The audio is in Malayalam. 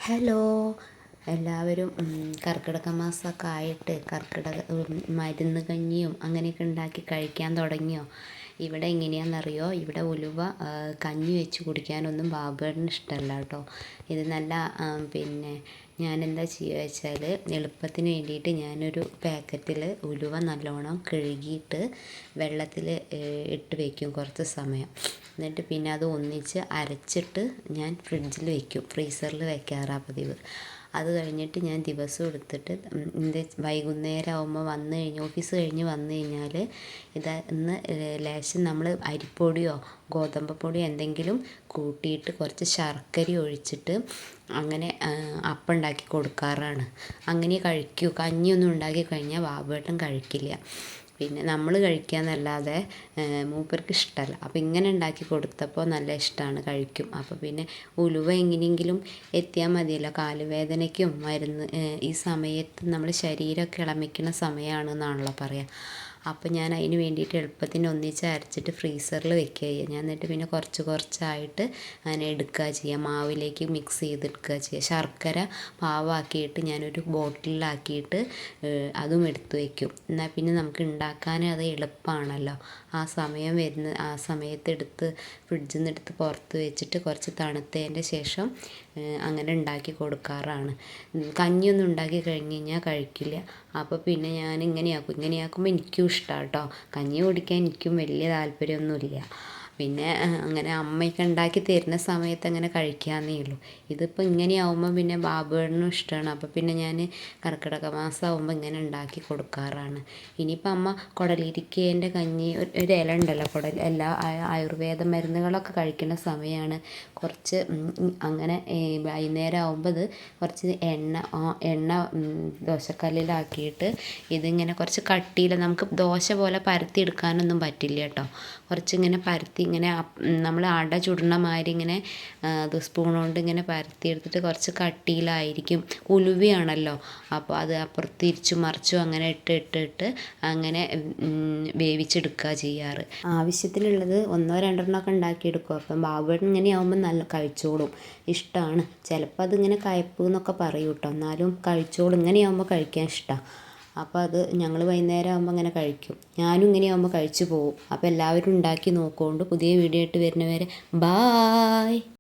ഹലോ എല്ലാവരും കർക്കിടക മാസമൊക്കെ ആയിട്ട് മരുന്ന് കഞ്ഞിയും അങ്ങനെയൊക്കെ ഉണ്ടാക്കി കഴിക്കാൻ തുടങ്ങിയോ? ഇവിടെ എങ്ങനെയാണെന്നറിയോ? ഇവിടെ ഉലുവ കഞ്ഞി വെച്ച് കുടിക്കാനൊന്നും ബാബുവേട്ടന് ഇഷ്ടമല്ല കേട്ടോ. ഇത് നല്ല ഞാനെന്താ ചെയ്യുക വെച്ചാൽ എളുപ്പത്തിന് വേണ്ടിയിട്ട് ഞാനൊരു പാക്കറ്റിൽ ഉലുവ നല്ലോണം കഴുകിയിട്ട് വെള്ളത്തിൽ ഇട്ട് വയ്ക്കും കുറച്ച് സമയം. എന്നിട്ട് പിന്നെ അത് ഒന്നിച്ച് അരച്ചിട്ട് ഞാൻ ഫ്രിഡ്ജിൽ വയ്ക്കും, ഫ്രീസറിൽ വയ്ക്കാറാണ് പതിവ്. അത് കഴിഞ്ഞിട്ട് ഞാൻ ദിവസവും എടുത്തിട്ട് വൈകുന്നേരം ആകുമ്പോൾ ഓഫീസ് കഴിഞ്ഞ് വന്നു കഴിഞ്ഞാൽ ഇന്ന് ലേശം നമ്മൾ അരിപ്പൊടിയോ ഗോതമ്പ് പൊടിയോ എന്തെങ്കിലും കൂട്ടിയിട്ട് കുറച്ച് ശർക്കര ഒഴിച്ചിട്ട് അങ്ങനെ അപ്പം ഉണ്ടാക്കി കൊടുക്കാറാണ്. അങ്ങനെ കഴിക്കൂ. കഞ്ഞിയൊന്നും ഉണ്ടാക്കി കഴിഞ്ഞാൽ ബാബുവേട്ടൻ കഴിക്കില്ല. പിന്നെ നമ്മൾ കഴിക്കാമെന്നല്ലാതെ മൂപ്പർക്ക് ഇഷ്ടമല്ല. അപ്പോൾ ഇങ്ങനെ ഉണ്ടാക്കി കൊടുത്തപ്പോൾ നല്ല ഇഷ്ടമാണ്, കഴിക്കും. അപ്പോൾ പിന്നെ ഉലുവ എങ്ങനെയെങ്കിലും എത്തിയാൽ മതിയല്ലോ. കാലുവേദനയ്ക്കും മരുന്ന് ഈ സമയത്ത് നമ്മൾ ശരീരമൊക്കെ ഇളമിക്കുന്ന സമയമാണെന്നാണല്ലോ പറയുക. അപ്പോൾ ഞാൻ അതിന് വേണ്ടിയിട്ട് എളുപ്പത്തിന് ഒന്നിച്ച് അരച്ചിട്ട് ഫ്രീസറിൽ വെക്കുക ചെയ്യുക. ഞാൻ എന്നിട്ട് പിന്നെ കുറച്ച് കുറച്ചായിട്ട് അങ്ങനെ എടുക്കുക ചെയ്യുക, മാവിലേക്ക് മിക്സ് ചെയ്തെടുക്കുക ചെയ്യുക. ശർക്കര പാവാക്കിയിട്ട് ഞാനൊരു ബോട്ടിലാക്കിയിട്ട് അതും എടുത്ത് വയ്ക്കും. എന്നാൽ പിന്നെ നമുക്ക് ഉണ്ടാക്കാൻ അത് എളുപ്പമാണല്ലോ. ആ സമയത്ത് ഫ്രിഡ്ജിൽ നിന്ന് എടുത്ത് പുറത്ത് വെച്ചിട്ട് കുറച്ച് തണുത്തതിൻ്റെ ശേഷം അങ്ങനെ ഉണ്ടാക്കി കൊടുക്കാറാണ്. കഞ്ഞിയൊന്നും ഉണ്ടാക്കി കഴിഞ്ഞ് കഴിഞ്ഞാൽ കഴിക്കില്ല. അപ്പോൾ പിന്നെ ഞാൻ ഇങ്ങനെയാക്കുമ്പോൾ എനിക്കും ഇഷ്ടമാണ് കേട്ടോ. കഞ്ഞി കുടിക്കാൻ എനിക്കും വലിയ താല്പര്യമൊന്നുമില്ല. പിന്നെ അങ്ങനെ അമ്മയൊക്കെ ഉണ്ടാക്കി തരുന്ന സമയത്ത് അങ്ങനെ കഴിക്കാമെന്നേ ഉള്ളൂ. ഇതിപ്പോൾ ഇങ്ങനെയാവുമ്പോൾ പിന്നെ ബാബുവേട്ടനും ഇഷ്ടമാണ്. അപ്പോൾ പിന്നെ ഞാൻ കർക്കിടക മാസം ആകുമ്പോൾ ഇങ്ങനെ ഉണ്ടാക്കി കൊടുക്കാറാണ്. ഇനിയിപ്പോൾ അമ്മ കുടലിരിക്കേൻ്റെ കഞ്ഞി ഒരു ഇല ഉണ്ടല്ലോ, എല്ലാ ആയുർവേദ മരുന്നുകളൊക്കെ കഴിക്കുന്ന സമയമാണ്. കുറച്ച് അങ്ങനെ വൈകുന്നേരം ആകുമ്പോൾ ഇത് കുറച്ച് എണ്ണ ദോശക്കല്ലിലാക്കിയിട്ട് ഇതിങ്ങനെ കുറച്ച് കട്ടിയിൽ, നമുക്ക് ദോശ പോലെ പരത്തി എടുക്കാനൊന്നും പറ്റില്ല കേട്ടോ. കുറച്ചിങ്ങനെ പരത്തി ഇങ്ങനെ നമ്മൾ അട ചുടണ മാതിരി ഇങ്ങനെ അത് സ്പൂൺ കൊണ്ട് ഇങ്ങനെ പരത്തി എടുത്തിട്ട് കുറച്ച് കട്ടിയിലായിരിക്കും. ഉലുവയാണല്ലോ, അപ്പോൾ അത് അപ്പുറത്ത് തിരിച്ചും മറിച്ചും അങ്ങനെ ഇട്ട് അങ്ങനെ വേവിച്ചെടുക്കുക ചെയ്യാറ്. ആവശ്യത്തിനുള്ളത് 1-2 ഉണ്ടാക്കിയെടുക്കും. അപ്പം ബാബുവേട്ടൻ ഇങ്ങനെയാവുമ്പോൾ നല്ല കഴിച്ചോളും, ഇഷ്ടമാണ്. ചിലപ്പോൾ അതിങ്ങനെ കയ്പ്പ് എന്നൊക്കെ പറയും കേട്ടോ, എന്നാലും കഴിച്ചോളും. ഇങ്ങനെയാവുമ്പോൾ കഴിക്കാൻ ഇഷ്ടമാണ്. അപ്പോൾ അത് ഞങ്ങൾ വൈകുന്നേരം ആകുമ്പോൾ അങ്ങനെ കഴിക്കും. ഞാനും ഇങ്ങനെയാവുമ്പോൾ കഴിച്ചു പോകും. അപ്പോൾ എല്ലാവരും ഉണ്ടാക്കി നോക്കുകൊണ്ട് പുതിയ വീഡിയോ ആയിട്ട് വരുന്നവരെ ബായ്.